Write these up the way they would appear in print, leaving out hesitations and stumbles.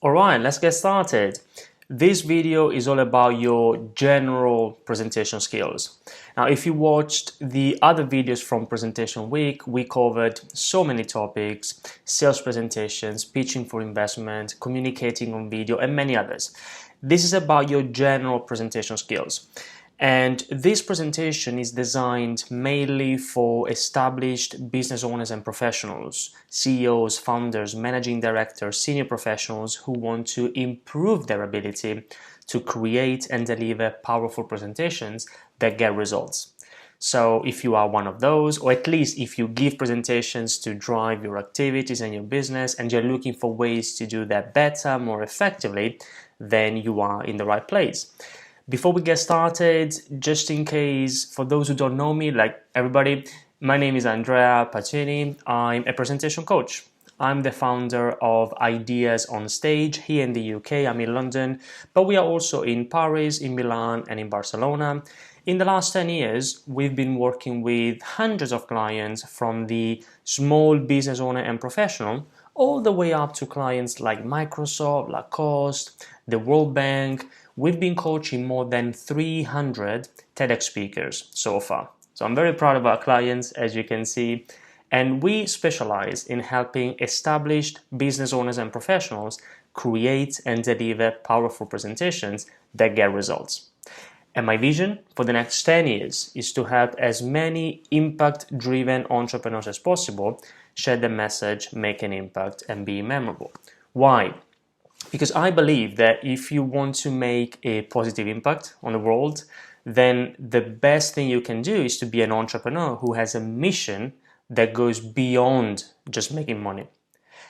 Alright, let's get started. This video is all about your general presentation skills. Now, if you watched the other videos from Presentation Week, we covered so many topics: sales presentations, pitching for investment, communicating on video, and many others. This is about your general presentation skills. And this presentation is designed mainly for established business owners and professionals, CEOs, founders, managing directors, senior professionals who want to improve their ability to create and deliver powerful presentations that get results. So if you are one of those, or at least if you give presentations to drive your activities and your business and you're looking for ways to do that better, more effectively, then you are in the right place. Before we get started, just in case, for those who don't know me, like everybody, my name is Andrea Pacini. I'm a presentation coach. I'm the founder of Ideas on Stage here in the UK. I'm in London, but we are also in Paris, in Milan, and in Barcelona. In the last 10 years, we've been working with hundreds of clients, from the small business owner and professional all the way up to clients like Microsoft, Lacoste, the World Bank. We've been coaching more than 300 TEDx speakers so far. So I'm very proud of our clients, as you can see. And we specialize in helping established business owners and professionals create and deliver powerful presentations that get results. And my vision for the next 10 years is to help as many impact-driven entrepreneurs as possible share the message, make an impact, and be memorable. Why? Because I believe that if you want to make a positive impact on the world, then the best thing you can do is to be an entrepreneur who has a mission that goes beyond just making money.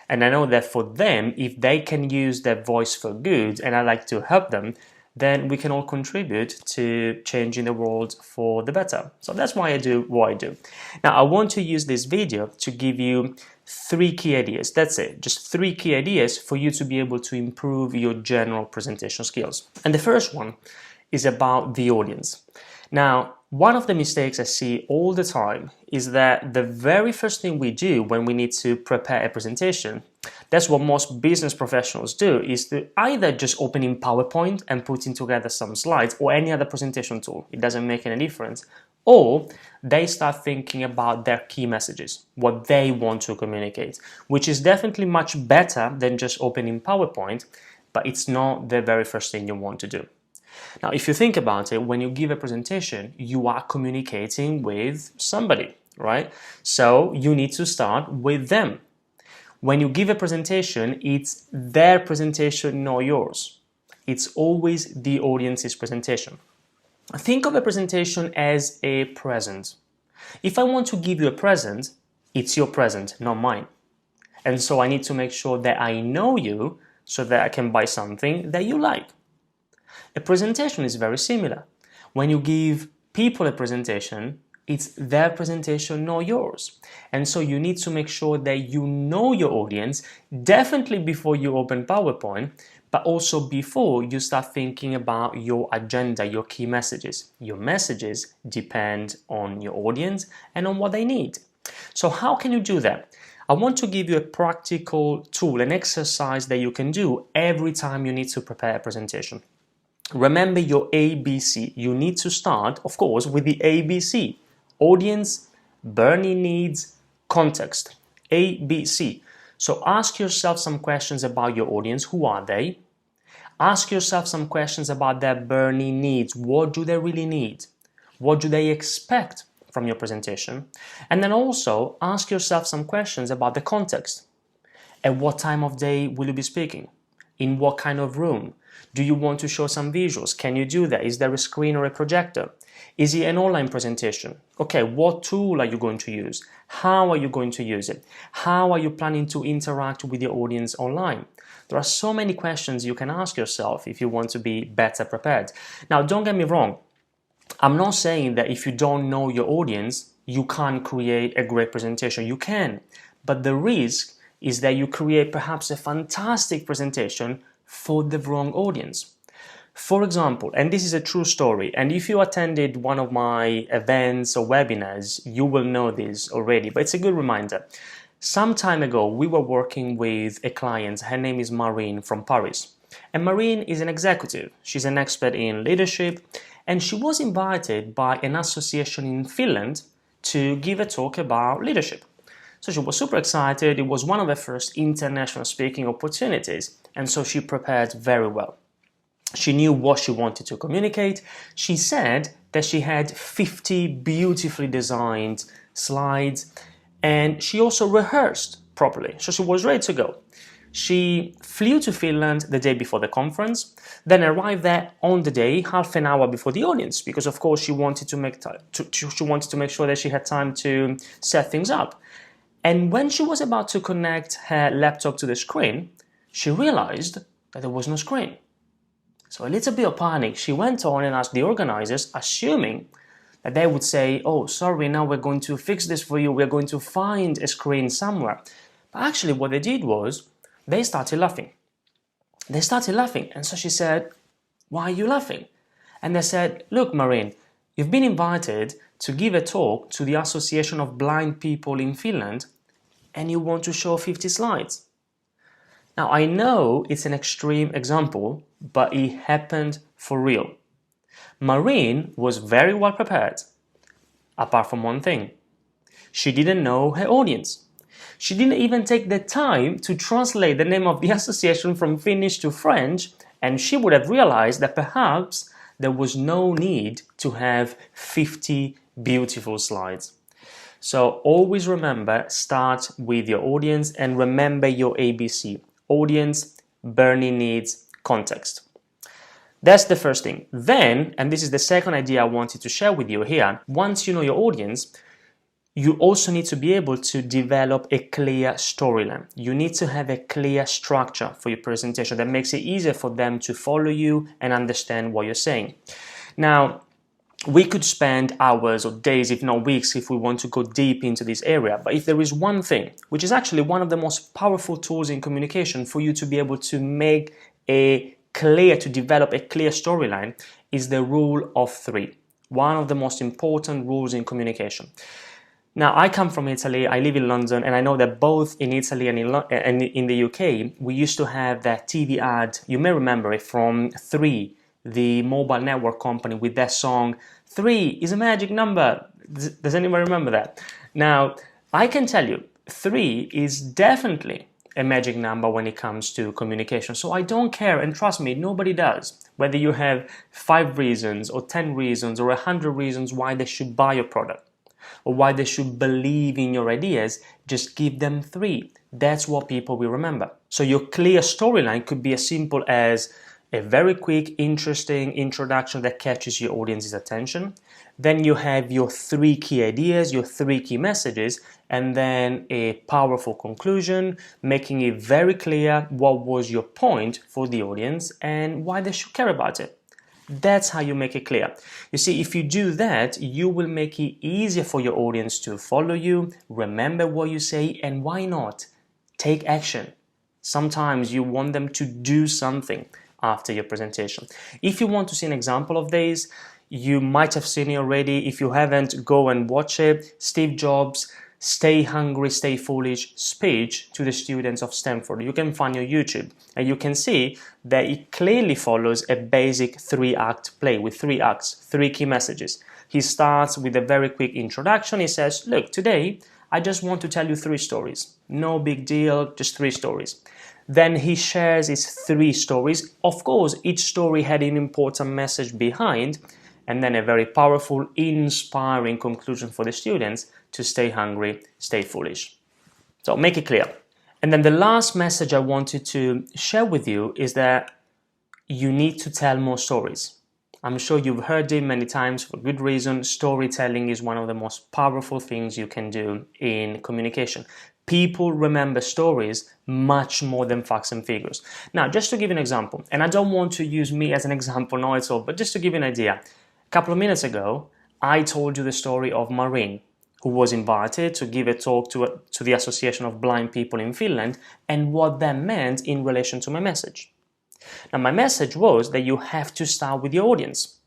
And I know that for them, if they can use their voice for good, and I like to help them, then we can all contribute to changing the world for the better. So that's why I do what I do. Now, I want to use this video to give you 3 key ideas. That's it, just 3 key ideas for you to be able to improve your general presentation skills. And the first one is about the audience. Now, one of the mistakes I see all the time is that the very first thing we do when we need to prepare a presentation, that's what most business professionals do, is to either just open in PowerPoint and putting together some slides or any other presentation tool. It doesn't make any difference. Or they start thinking about their key messages, what they want to communicate, which is definitely much better than just opening PowerPoint, but it's not the very first thing you want to do. Now, if you think about it, when you give a presentation, you are communicating with somebody, right? So you need to start with them. When you give a presentation, it's their presentation, not yours. It's always the audience's presentation. Think of a presentation as a present. If I want to give you a present, it's your present, not mine. And so I need to make sure that I know you so that I can buy something that you like. A presentation is very similar. When you give people a presentation, it's their presentation, not yours. And so you need to make sure that you know your audience, definitely before you open PowerPoint, but also before you start thinking about your agenda, your key messages. Your messages depend on your audience and on what they need. So how can you do that? I want to give you a practical tool, an exercise that you can do every time you need to prepare a presentation. Remember your ABC. You need to start, of course, with the ABC. Audience, burning needs, context. ABC. So ask yourself some questions about your audience. Who are they? Ask yourself some questions about their burning needs. What do they really need? What do they expect from your presentation? And then also ask yourself some questions about the context. At what time of day will you be speaking? In what kind of room? Do you want to show some visuals? Can you do that? Is there a screen or a projector? Is it an online presentation? Okay, what tool are you going to use? How are you going to use it? How are you planning to interact with your audience online? There are so many questions you can ask yourself if you want to be better prepared. Now, don't get me wrong. I'm not saying that if you don't know your audience, you can't create a great presentation. You can, but the risk is that you create perhaps a fantastic presentation for the wrong audience. For example, and this is a true story, and if you attended one of my events or webinars, you will know this already, but it's a good reminder. Some time ago, we were working with a client. Her name is Marine from Paris. And Marine is an executive. She's an expert in leadership. And she was invited by an association in Finland to give a talk about leadership. So she was super excited. It was one of her first international speaking opportunities. And so she prepared very well. She knew what she wanted to communicate. She said that she had 50 beautifully designed slides, and she also rehearsed properly. So she was ready to go. She flew to Finland the day before the conference, then arrived there on the day, half an hour before the audience, because of course she wanted to make sure that she had time to set things up. And when she was about to connect her laptop to the screen, she realized that there was no screen. So a little bit of panic, she went on and asked the organizers, assuming that they would say, oh, sorry, now we're going to fix this for you, we're going to find a screen somewhere. But actually what they did was, they started laughing. They started laughing, and so she said, why are you laughing? And they said, look, Marine, you've been invited to give a talk to the Association of Blind People in Finland, and you want to show 50 slides. Now, I know it's an extreme example, but it happened for real. Marine was very well prepared, apart from one thing. She didn't know her audience. She didn't even take the time to translate the name of the association from Finnish to French, and she would have realized that perhaps there was no need to have 50 beautiful slides. So always remember, start with your audience and remember your ABC. Audience, burning needs, context. That's the first thing. Then, and this is the second idea I wanted to share with you here, once you know your audience, you also need to be able to develop a clear storyline. You need to have a clear structure for your presentation that makes it easier for them to follow you and understand what you're saying. Now, we could spend hours or days, if not weeks, if we want to go deep into this area. But if there is one thing, which is actually one of the most powerful tools in communication for you to be able to to develop a clear storyline, is the rule of three. One of the most important rules in communication. Now, I come from Italy, I live in London, and I know that both in Italy and in the UK, we used to have that TV ad, you may remember it, from 3, the mobile network company, with their song, 3 is a magic number. Does anyone remember that? Now, I can tell you, 3 is definitely a magic number when it comes to communication. So I don't care, and trust me, nobody does. Whether you have 5 reasons or 10 reasons or 100 reasons why they should buy your product or why they should believe in your ideas, just give them 3. That's what people will remember. So your clear storyline could be as simple as a very quick, interesting introduction that catches your audience's attention. Then you have your 3 key ideas, your 3 key messages, and then a powerful conclusion, making it very clear what was your point for the audience and why they should care about it. That's how you make it clear. You see, if you do that, you will make it easier for your audience to follow you, remember what you say, and why not? Take action. Sometimes you want them to do something after your presentation. If you want to see an example of this, you might have seen it already. If you haven't, go and watch it. Steve Jobs' Stay Hungry, Stay Foolish speech to the students of Stanford. You can find on YouTube, and you can see that it clearly follows a basic 3-act play with 3 acts, 3 key messages. He starts with a very quick introduction. He says, look, today I just want to tell you 3 stories. No big deal, just 3 stories. Then he shares his 3 stories. Of course, each story had an important message behind, and then a very powerful, inspiring conclusion for the students to stay hungry, stay foolish. So make it clear. And then the last message I wanted to share with you is that you need to tell more stories. I'm sure you've heard it many times for good reason. Storytelling is one of the most powerful things you can do in communication. People remember stories much more than facts and figures. Now, just to give you an example, and I don't want to use me as an example, no, it's all, but just to give you an idea. A couple of minutes ago, I told you the story of Marine, who was invited to give a talk to the Association of Blind People in Finland, and what that meant in relation to my message. Now, my message was that you have to start with your audience.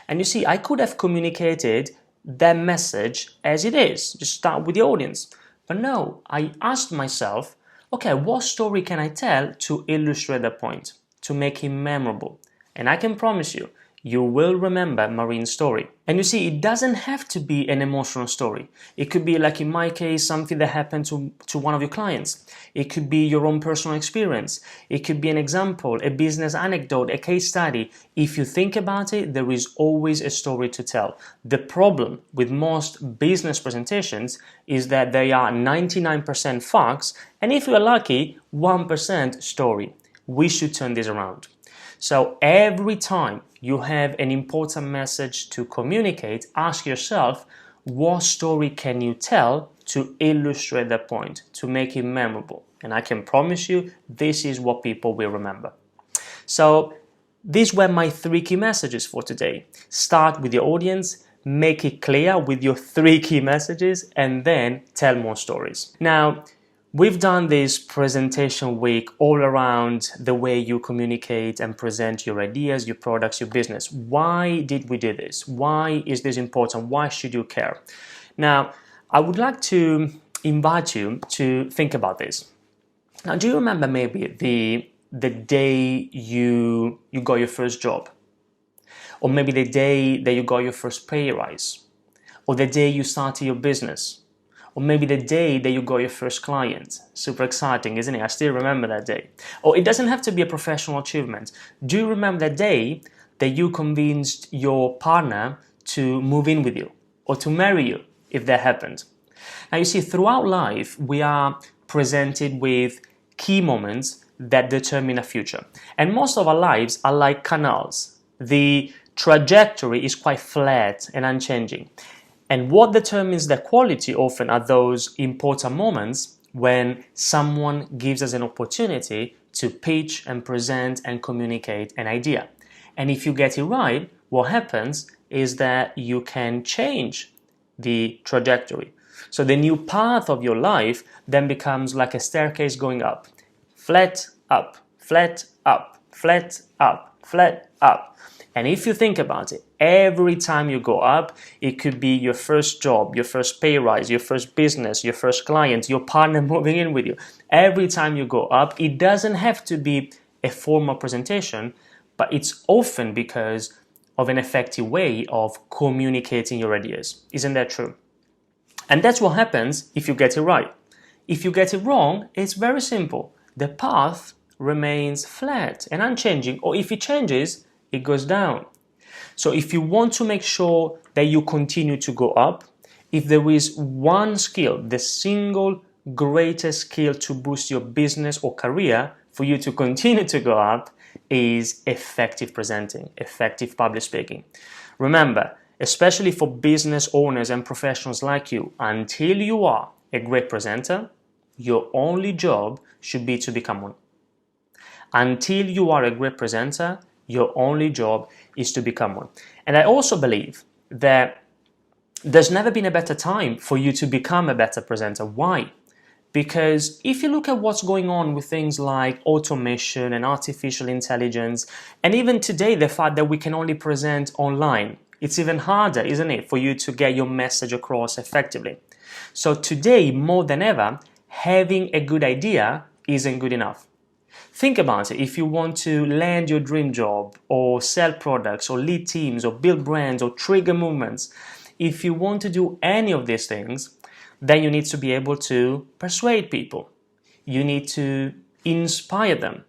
And you see, I could have communicated that message as it is, just start with the audience. But no, I asked myself, okay, what story can I tell to illustrate the point, to make it memorable? And I can promise you, you will remember Marine's story. And you see, it doesn't have to be an emotional story. It could be, like in my case, something that happened to one of your clients. It could be your own personal experience. It could be an example, a business anecdote, a case study. If you think about it, there is always a story to tell. The problem with most business presentations is that they are 99% facts, and if you're lucky, 1% story. We should turn this around. So every time you have an important message to communicate, ask yourself, what story can you tell to illustrate the point, to make it memorable? And I can promise you, this is what people will remember. So these were my 3 key messages for today. Start with your audience, make it clear with your 3 key messages, and then tell more stories. Now, we've done this presentation week all around the way you communicate and present your ideas, your products, your business. Why did we do this? Why is this important? Why should you care? Now, I would like to invite you to think about this. Now, do you remember maybe the day you got your first job? Or maybe the day that you got your first pay rise? Or the day you started your business? Or maybe the day that you got your first client. Super exciting, isn't it? I still remember that day. Or it doesn't have to be a professional achievement. Do you remember the day that you convinced your partner to move in with you or to marry you, if that happened? Now you see, throughout life, we are presented with key moments that determine a future. And most of our lives are like canals. The trajectory is quite flat and unchanging. And what determines the quality often are those important moments when someone gives us an opportunity to pitch and present and communicate an idea. And if you get it right, what happens is that you can change the trajectory. So the new path of your life then becomes like a staircase going up. Flat up, flat up, flat up, flat up. And if you think about it, every time you go up, it could be your first job, your first pay rise, your first business, your first client, your partner moving in with you. Every time you go up, it doesn't have to be a formal presentation, but it's often because of an effective way of communicating your ideas. Isn't that true? And that's what happens if you get it right. If you get it wrong, it's very simple. The path remains flat and unchanging, or if it changes, it goes down. So if you want to make sure that you continue to go up, if there is one skill, the single greatest skill to boost your business or career for you to continue to go up, is effective presenting, effective public speaking. Remember, especially for business owners and professionals like you, until you are a great presenter, your only job should be to become one. Until you are a great presenter, your only job is to become one. And I also believe that there's never been a better time for you to become a better presenter. Why? Because if you look at what's going on with things like automation and artificial intelligence, and even today the fact that we can only present online, it's even harder, isn't it, for you to get your message across effectively. So today, more than ever, having a good idea isn't good enough. Think about it. If you want to land your dream job, or sell products, or lead teams, or build brands, or trigger movements, if you want to do any of these things, then you need to be able to persuade people. You need to inspire them.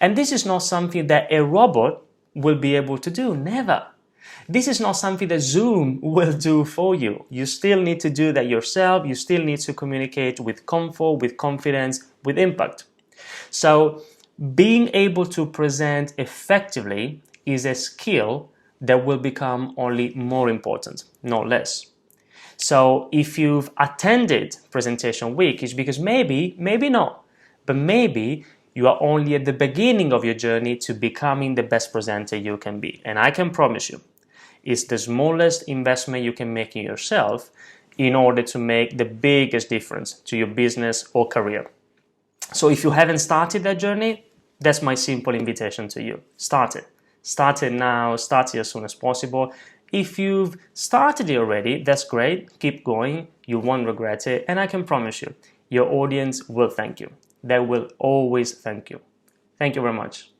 And this is not something that a robot will be able to do. Never. This is not something that Zoom will do for you. You still need to do that yourself. You still need to communicate with comfort, with confidence, with impact. So being able to present effectively is a skill that will become only more important, not less. So if you've attended presentation week, it's because maybe not, but maybe you are only at the beginning of your journey to becoming the best presenter you can be. And I can promise you, it's the smallest investment you can make in yourself in order to make the biggest difference to your business or career. So if you haven't started that journey, that's my simple invitation to you. Start it. Start it now, start it as soon as possible. If you've started it already, that's great. Keep going. You won't regret it. And I can promise you, your audience will thank you. They will always thank you. Thank you very much.